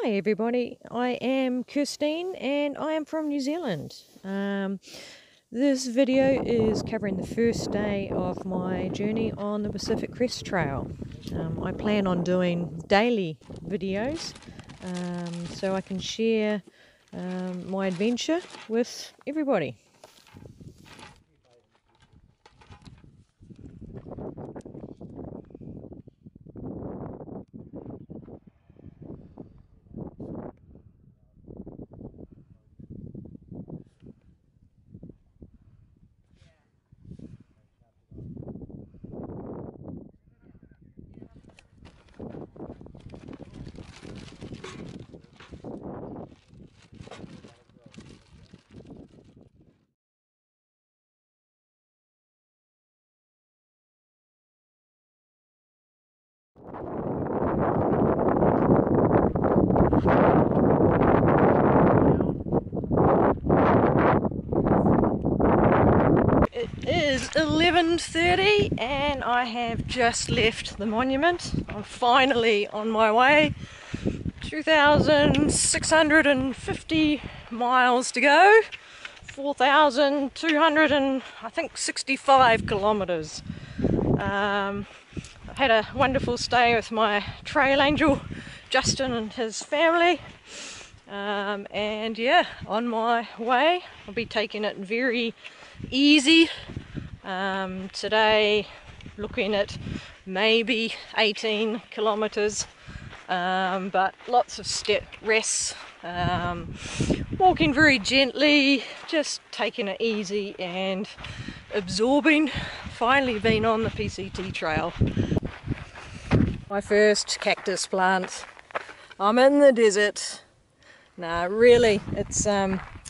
Hi everybody, I am Kirstine and I am from New Zealand. This video is covering the first day of my journey on the Pacific Crest Trail. I plan on doing daily videos so I can share my adventure with everybody. It is 11:30 and I have just left the monument. I'm finally on my way. 2,650 miles to go. 4,265 kilometers. I had a wonderful stay with my trail angel Justin and his family. And yeah, on my way. I'll be taking it very easy. Today looking at maybe 18 kilometers, but lots of step rests, walking very gently, just taking it easy and absorbing. Finally been on the PCT trail. My first cactus plant. I'm in the desert. Nah, really, it's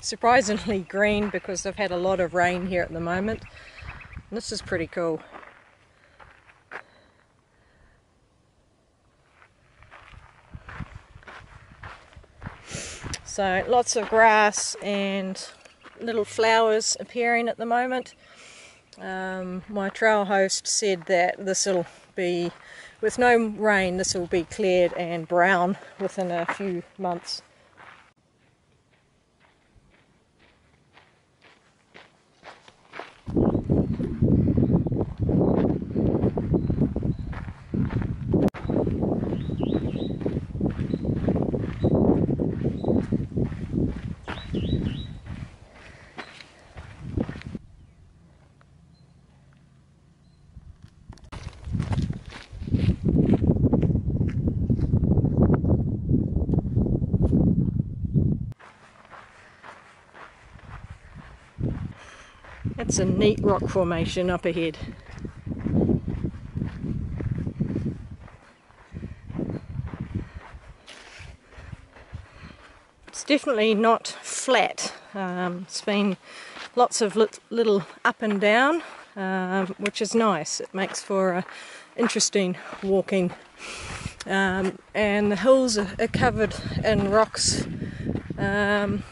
surprisingly green because they've had a lot of rain here at the moment. And this is pretty cool. So lots of grass and little flowers appearing at the moment. My trail host said that this will be, with no rain, this will be cleared and brown within a few months. It's a neat rock formation up ahead. It's definitely not flat. It's been lots of little up and down, which is nice. It makes for interesting walking. And the hills are covered in rocks. And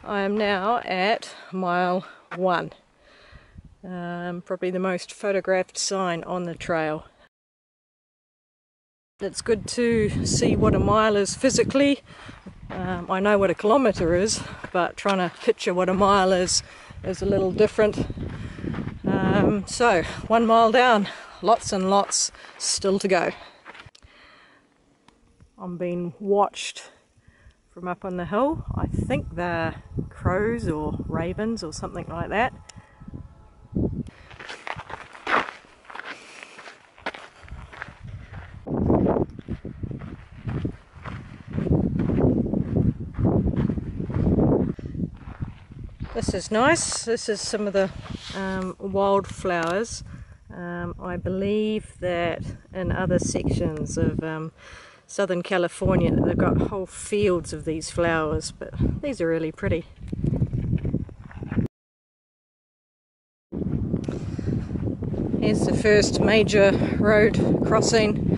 I am now at mile 1. Probably the most photographed sign on the trail. It's good to see what a mile is physically. I know what a kilometre is, but trying to picture what a mile is a little different. So 1 mile down, lots and lots still to go. I'm being watched from up on the hill. I think they're crows or ravens or something like that. This is nice. This is some of the wildflowers. I believe that in other sections of Southern California they've got whole fields of these flowers, but these are really pretty. Here's the first major road crossing.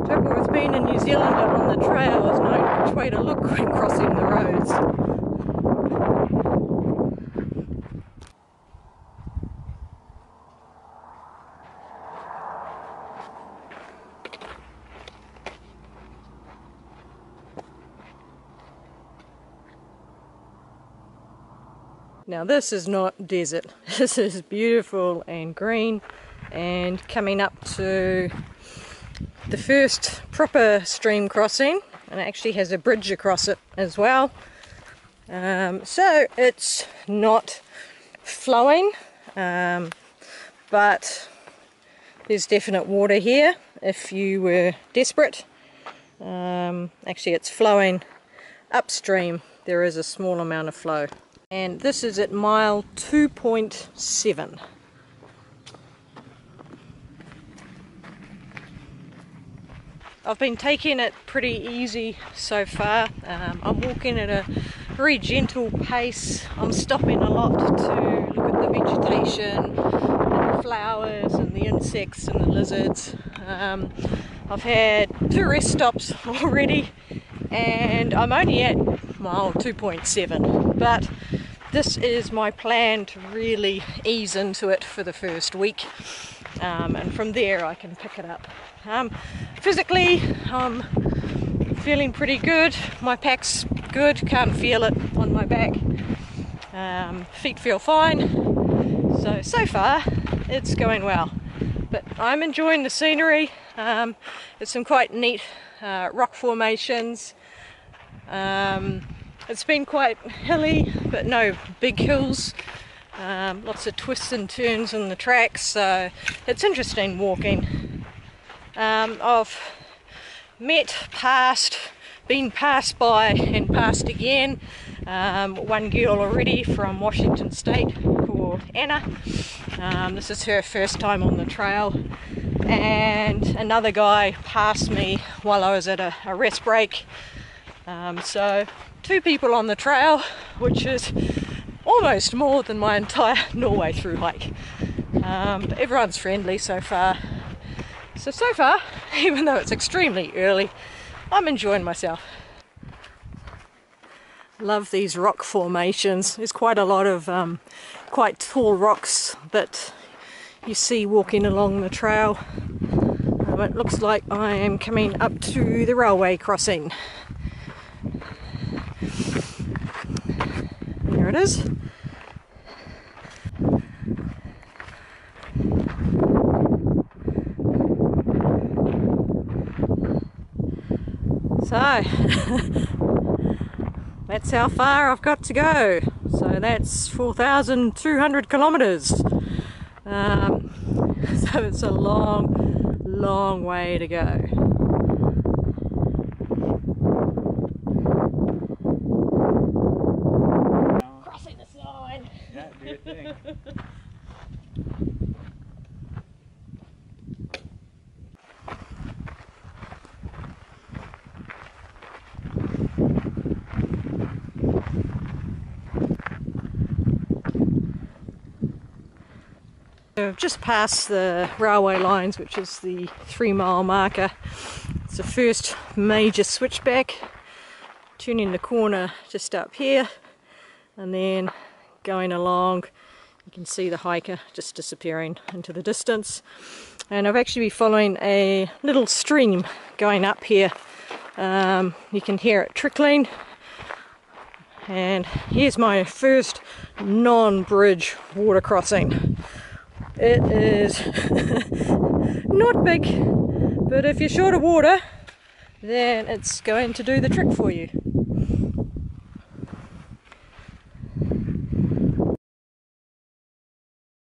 Trouble with being a New Zealander on the trail is knowing which way to look when crossing the roads. Now this is not desert, this is beautiful and green, and coming up to the first proper stream crossing, and it actually has a bridge across it as well. So it's not flowing, but there's definite water here if you were desperate. Actually it's flowing upstream, there is a small amount of flow. And this is at mile 2.7. I've been taking it pretty easy so far. I'm walking at a very gentle pace. I'm stopping a lot to look at the vegetation, and the flowers and the insects and the lizards. I've had 2 rest stops already, and I'm only at mile 2.7, but this is my plan to really ease into it for the first week, and from there I can pick it up. Physically I'm feeling pretty good, my pack's good, can't feel it on my back, feet feel fine, so far it's going well. But I'm enjoying the scenery. There's some quite neat rock formations. It's been quite hilly, but no big hills. Lots of twists and turns on the tracks, so it's interesting walking. I've been passed by and passed again. One girl already from Washington State called Anna. This is her first time on the trail. And another guy passed me while I was at a rest break. So 2 people on the trail, which is almost more than my entire Norway through hike. But everyone's friendly so far. So far, even though it's extremely early, I'm enjoying myself. Love these rock formations. There's quite a lot of quite tall rocks that you see walking along the trail. It looks like I am coming up to the railway crossing. There it is. So that's how far I've got to go. So that's 4,200 kilometres. So it's a long way to go. Crossing the sign. Yeah, do your thing. I've just passed the railway lines, which is the 3-mile marker. It's the first major switchback. Turning the corner just up here, and then going along, you can see the hiker just disappearing into the distance. And I've actually been following a little stream going up here. You can hear it trickling. And here's my first non-bridge water crossing. It is not big, but if you're short of water, then it's going to do the trick for you.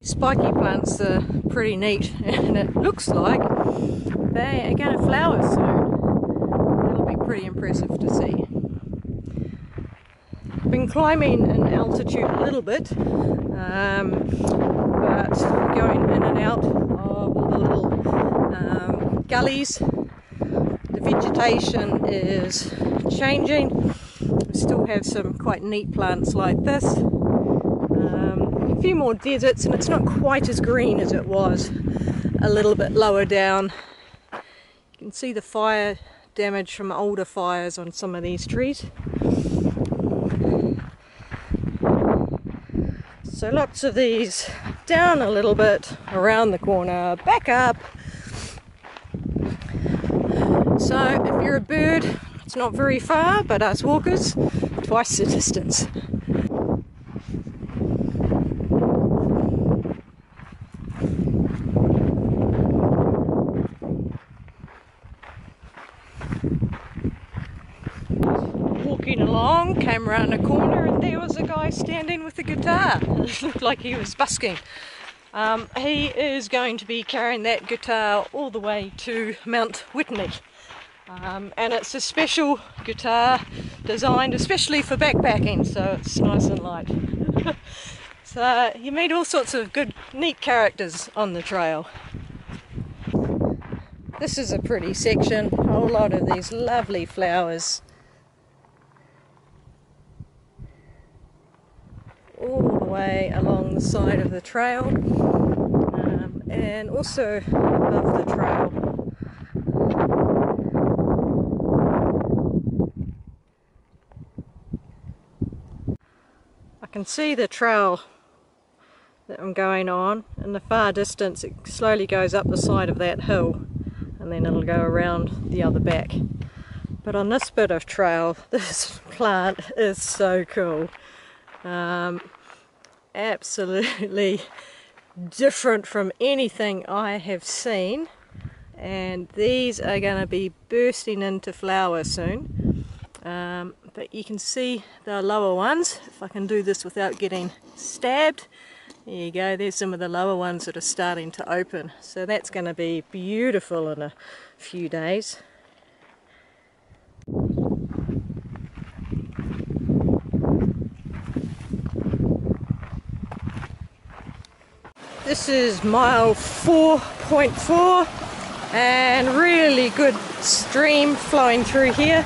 Spiky plants are pretty neat, and it looks like they are going to flower soon. That'll be pretty impressive to see. I've been climbing in altitude a little bit, but going in and out of all the little gullies. The vegetation is changing. We still have some quite neat plants like this. A few more deserts, and it's not quite as green as it was a little bit lower down. You can see the fire damage from older fires on some of these trees. So lots of these down a little bit, around the corner, back up. So if you're a bird, it's not very far, but us walkers, twice the distance. came around a corner and there was a guy standing with a guitar. It looked like he was busking. He is going to be carrying that guitar all the way to Mount Whitney. And it's a special guitar designed especially for backpacking, so it's nice and light. So you meet all sorts of good, neat characters on the trail. This is a pretty section, a whole lot of these lovely flowers. All the way along the side of the trail, and also above the trail. I can see the trail that I'm going on. In the far distance it slowly goes up the side of that hill and then it'll go around the other back. But on this bit of trail, this plant is so cool. Absolutely different from anything I have seen, and these are going to be bursting into flower soon. But you can see the lower ones, if I can do this without getting stabbed. There you go, there's some of the lower ones that are starting to open. So that's going to be beautiful in a few days. This is mile 4.4 and really good stream flowing through here.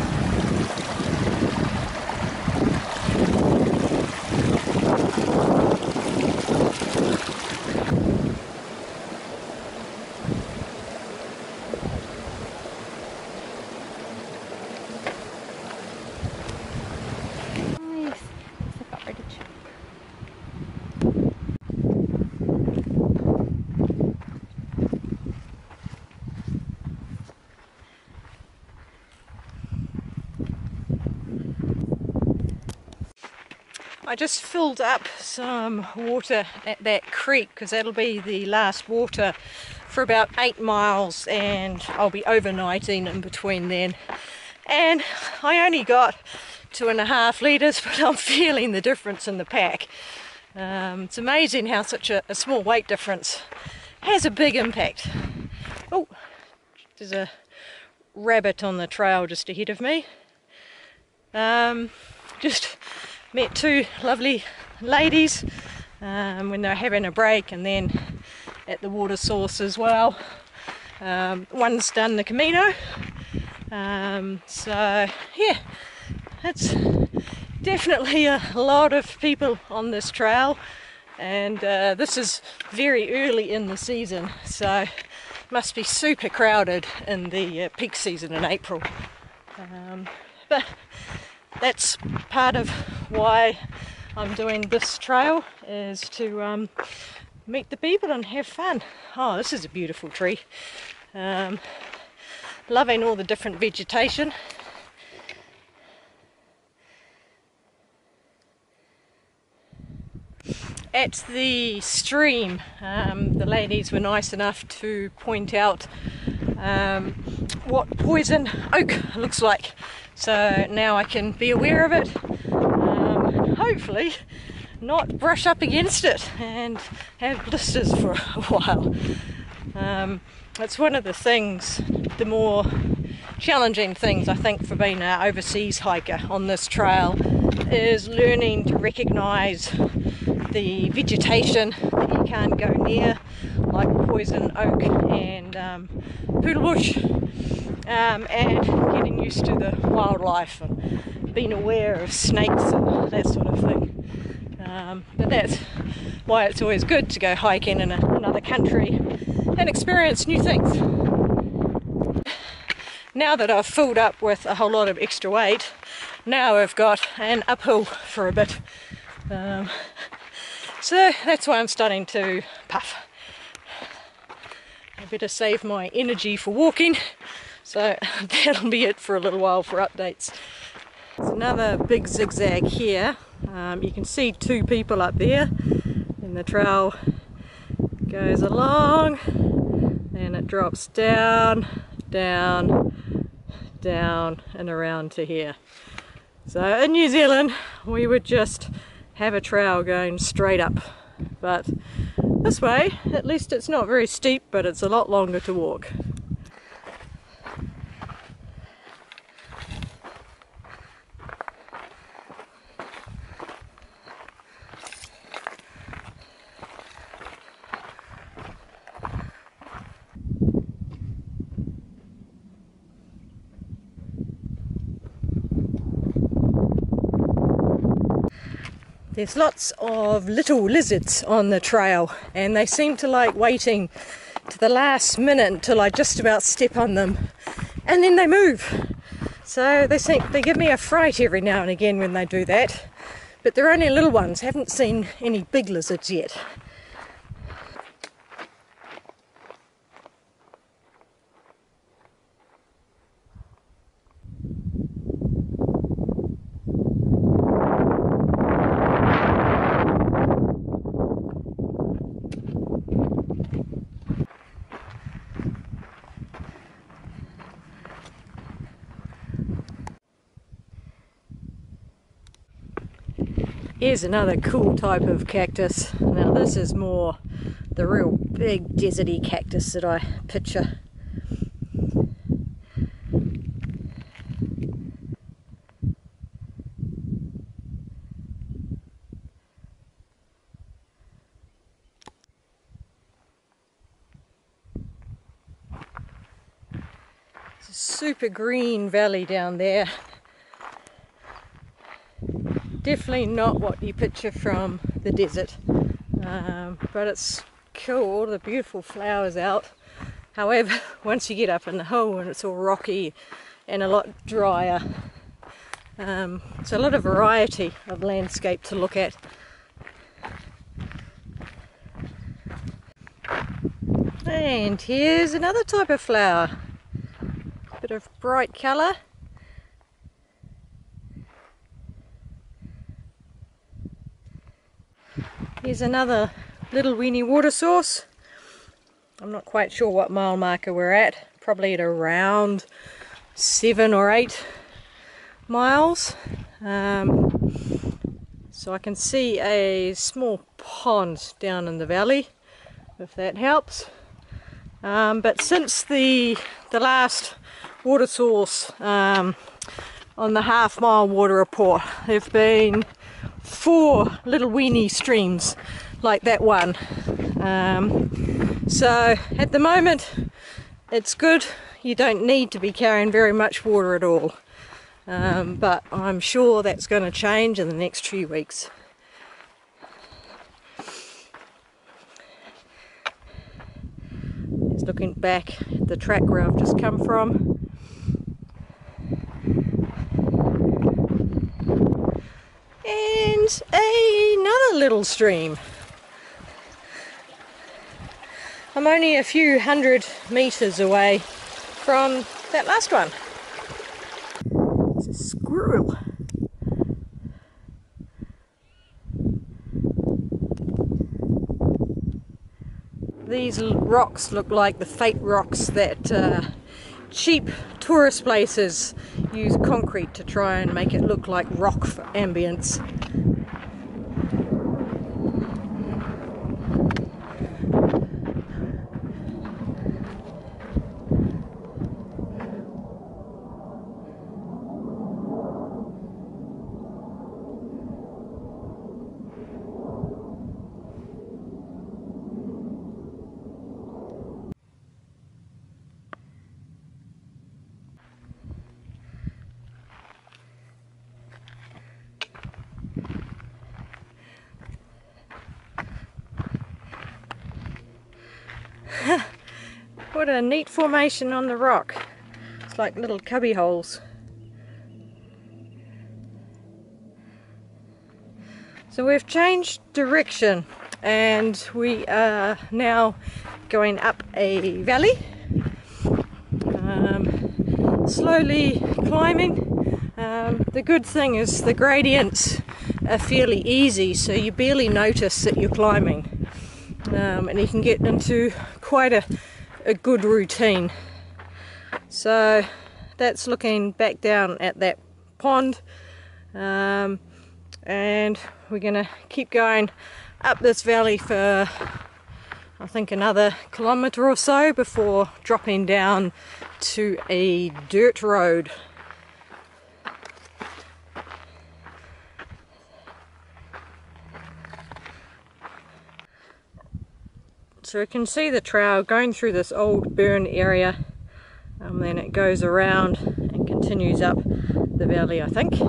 I just filled up some water at that creek because that'll be the last water for about 8 miles, and I'll be overnighting in between then. And I only got 2.5 litres, but I'm feeling the difference in the pack. It's amazing how such a small weight difference has a big impact. Oh, there's a rabbit on the trail just ahead of me. Just met 2 lovely ladies when they're having a break, and then at the water source as well. One's done the Camino, so yeah, it's definitely a lot of people on this trail, and this is very early in the season, so it must be super crowded in the peak season in April. But that's part of why I'm doing this trail, is to meet the people and have fun. Oh, this is a beautiful tree. Loving all the different vegetation. At the stream, the ladies were nice enough to point out what poison oak looks like. So now I can be aware of it, and hopefully not brush up against it and have blisters for a while. It's one of the things, the more challenging things I think for being an overseas hiker on this trail, is learning to recognise the vegetation that you can't go near, like poison oak and poodle bush. And getting used to the wildlife and being aware of snakes and that sort of thing. But that's why it's always good to go hiking in another country and experience new things. Now that I've filled up with a whole lot of extra weight, now I've got an uphill for a bit. So that's why I'm starting to puff. I better save my energy for walking. So that'll be it for a little while for updates. There's another big zigzag here. You can see 2 people up there, and the trail goes along, and it drops down, down, down, and around to here. So in New Zealand we would just have a trail going straight up, but this way at least it's not very steep, but it's a lot longer to walk. There's lots of little lizards on the trail, and they seem to like waiting to the last minute until I just about step on them, and then they move. So they give me a fright every now and again when they do that, but they're only little ones. Haven't seen any big lizards yet. Here's another cool type of cactus. Now this is more the real big deserty cactus that I picture. It's a super green valley down there. Definitely not what you picture from the desert, but it's cool, the beautiful flowers out. However, once you get up in the hill and it's all rocky and a lot drier, it's a lot of variety of landscape to look at. And here's another type of flower, bit of bright colour. Here's another little weeny water source. I'm not quite sure what mile marker we're at, probably at around 7 or 8 miles. So I can see a small pond down in the valley, if that helps. But since the last water source on the half-mile water report, there have been 4 little weeny streams like that one. So at the moment it's good. You don't need to be carrying very much water at all, but I'm sure that's going to change in the next few weeks. Just looking back at the track where I've just come from. And another little stream. I'm only a few 100 meters away from that last one. It's a squirrel. These rocks look like the fake rocks that cheap tourist places use concrete to try and make it look like rock for ambience. What a neat formation on the rock. It's like little cubby holes. So we've changed direction and we are now going up a valley, slowly climbing. The good thing is the gradients are fairly easy, so you barely notice that you're climbing, and you can get into quite a good routine. So that's looking back down at that pond. and we're gonna keep going up this valley for I think another kilometre or so before dropping down to a dirt road. So you can see the trail going through this old burn area, and then it goes around and continues up the valley, I think.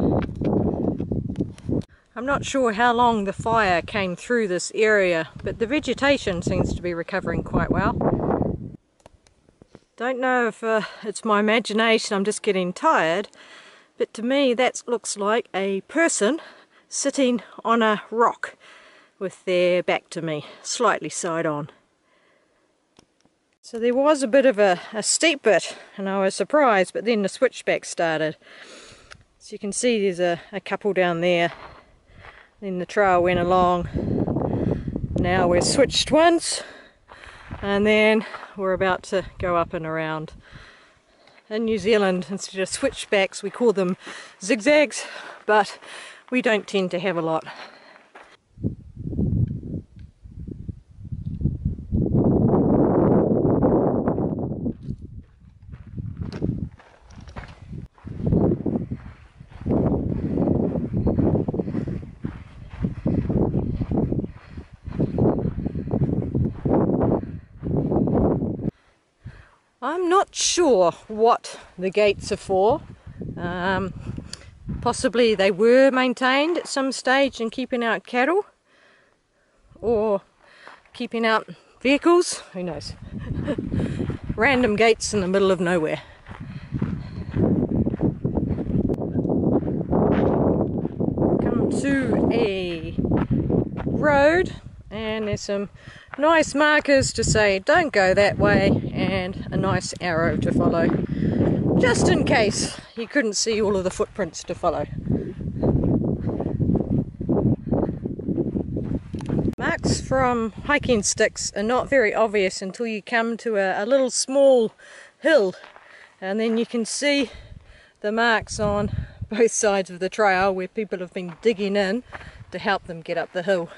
I'm not sure how long the fire came through this area, but the vegetation seems to be recovering quite well. Don't know if it's my imagination, I'm just getting tired, but to me that looks like a person sitting on a rock with their back to me, slightly side on. So there was a bit of a steep bit, and I was surprised, but then the switchback started. So you can see there's a couple down there. Then the trail went along. Now we're switched once, and then we're about to go up and around. In New Zealand, instead of switchbacks, we call them zigzags, but we don't tend to have a lot. I'm not sure what the gates are for. Possibly they were maintained at some stage in keeping out cattle or keeping out vehicles, who knows. Random gates in the middle of nowhere. Come to a road, and there's some nice markers to say don't go that way, and a nice arrow to follow, just in case you couldn't see all of the footprints to follow. Marks from hiking sticks are not very obvious until you come to a little small hill, and then you can see the marks on both sides of the trail where people have been digging in to help them get up the hill.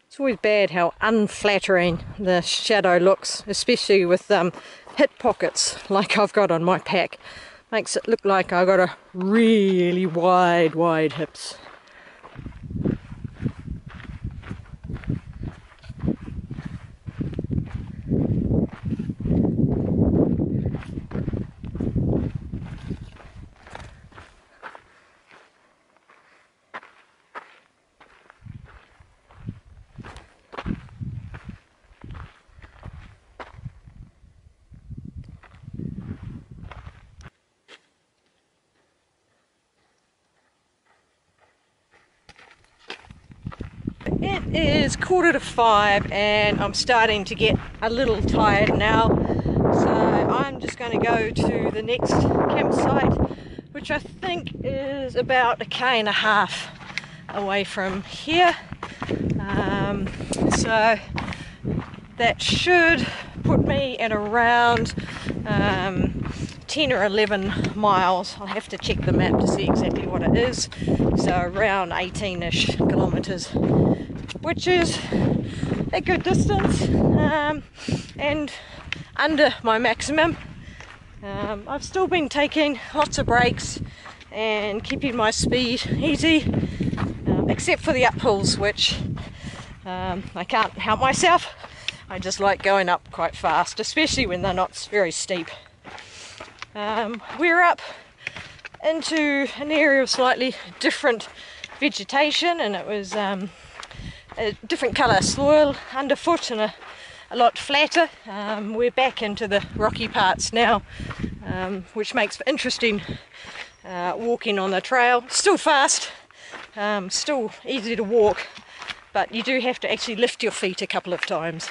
It's always bad how unflattering the shadow looks, especially with hip pockets like I've got on my pack. Makes it look like I've got a really wide hips. It is 4:45 and I'm starting to get a little tired now, so I'm just going to go to the next campsite, which I think is about 1.5 km away from here. So that should put me at around 10 or 11 miles. I'll have to check the map to see exactly what it is. So around 18-ish kilometres, which is a good distance and under my maximum. I've still been taking lots of breaks and keeping my speed easy, except for the uphills, which I can't help myself. I just like going up quite fast, especially when they're not very steep. We're up into an area of slightly different vegetation, and it was a different colour soil underfoot and a lot flatter. We're back into the rocky parts now, which makes for interesting walking on the trail. Still fast, still easy to walk, but you do have to actually lift your feet a couple of times.